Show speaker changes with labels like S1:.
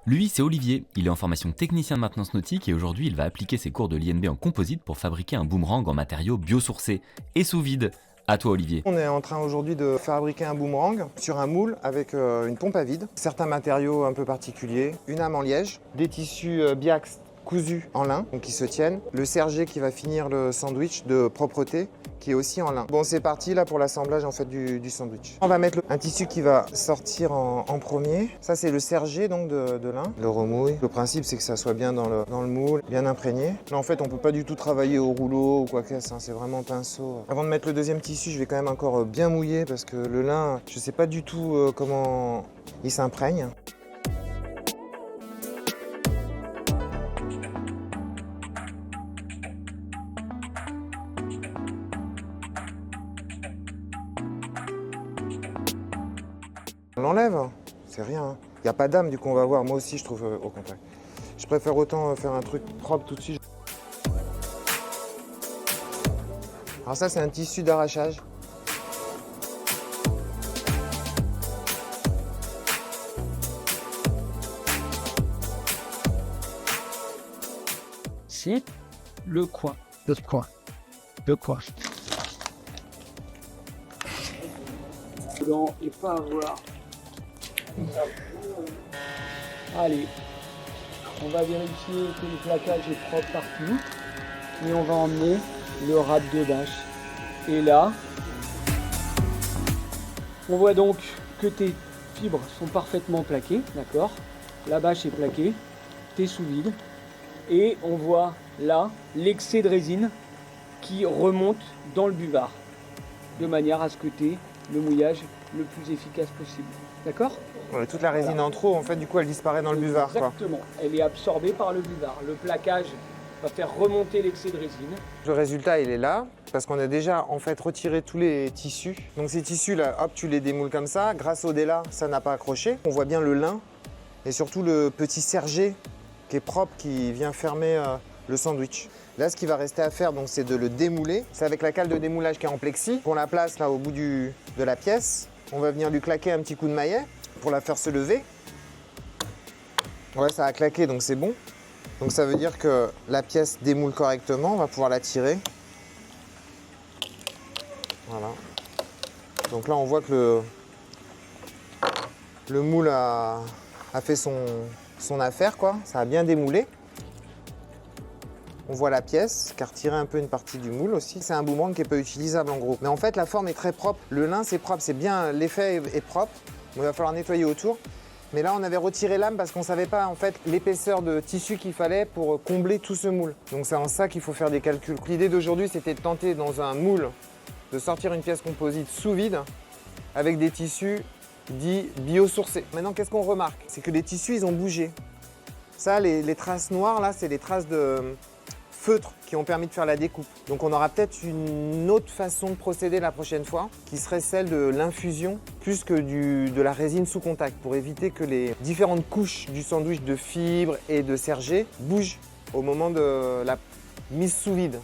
S1: Lui, c'est Olivier, il est en formation technicien de maintenance nautique et aujourd'hui il va appliquer ses cours de l'INB en composite pour fabriquer un boomerang en matériaux biosourcés et sous vide. À toi Olivier.
S2: On est en train aujourd'hui de fabriquer un boomerang sur un moule avec une pompe à vide, certains matériaux un peu particuliers, une âme en liège, des tissus biax cousus en lin, donc qui se tiennent, le sergé qui va finir le sandwich de propreté qui est aussi en lin. Bon, c'est parti là pour l'assemblage en fait du sandwich. On va mettre un tissu qui va sortir en premier. Ça c'est le sergé donc de lin. Le remouille. Le principe c'est que ça soit bien dans le moule, bien imprégné. Là en fait on peut pas du tout travailler au rouleau ou quoi que ce soit, c'est vraiment pinceau. Avant de mettre le deuxième tissu, je vais quand même encore bien mouiller parce que le lin, je sais pas du tout comment il s'imprègne. On l'enlève, c'est rien. Il n'y a pas d'âme du coup on va voir. Moi aussi je trouve au contraire. Je préfère autant faire un truc propre tout de suite. Alors ça c'est un tissu d'arrachage.
S3: C'est le coin.
S4: Le coin. Le coin.
S3: Blanc et pas avoir. Allez, on va vérifier que le plaquage est propre partout et on va emmener le râpe de bâche. Et là, on voit donc que tes fibres sont parfaitement plaquées, d'accord? La bâche est plaquée, t'es sous vide et on voit là l'excès de résine qui remonte dans le buvard de manière à ce que tu aies le mouillage le plus efficace possible. D'accord?
S2: Ouais, toute la résine en trop, en fait, du coup, elle disparaît dans le buvard.
S3: Exactement. Elle est absorbée par le buvard. Le plaquage va faire remonter l'excès de résine.
S2: Le résultat, il est là, parce qu'on a déjà, en fait, retiré tous les tissus. Donc ces tissus-là, hop, tu les démoules comme ça. Grâce au délat, ça n'a pas accroché. On voit bien le lin et surtout le petit sergé qui est propre, qui vient fermer le sandwich. Là, ce qui va rester à faire, donc, c'est de le démouler. C'est avec la cale de démoulage qui est en plexi qu'on la place là au bout de la pièce. On va venir lui claquer un petit coup de maillet pour la faire se lever. Ouais, ça a claqué, donc c'est bon. Donc ça veut dire que la pièce démoule correctement. On va pouvoir la tirer. Voilà. Donc là, on voit que le moule a fait son affaire, quoi. Ça a bien démoulé. On voit la pièce qui a retiré un peu une partie du moule aussi. C'est un boomerang qui n'est pas utilisable en gros. Mais en fait, la forme est très propre. Le lin, c'est propre, c'est bien, l'effet est propre. Il va falloir nettoyer autour. Mais là, on avait retiré l'âme parce qu'on ne savait pas en fait l'épaisseur de tissu qu'il fallait pour combler tout ce moule. Donc c'est en ça qu'il faut faire des calculs. L'idée d'aujourd'hui, c'était de tenter dans un moule de sortir une pièce composite sous vide avec des tissus dits biosourcés. Maintenant, qu'est-ce qu'on remarque? C'est que les tissus, ils ont bougé. Ça, les traces noires, là, c'est les traces de feutres qui ont permis de faire la découpe. Donc on aura peut-être une autre façon de procéder la prochaine fois, qui serait celle de l'infusion plus que de la résine sous contact, pour éviter que les différentes couches du sandwich de fibres et de sergé bougent au moment de la mise sous vide.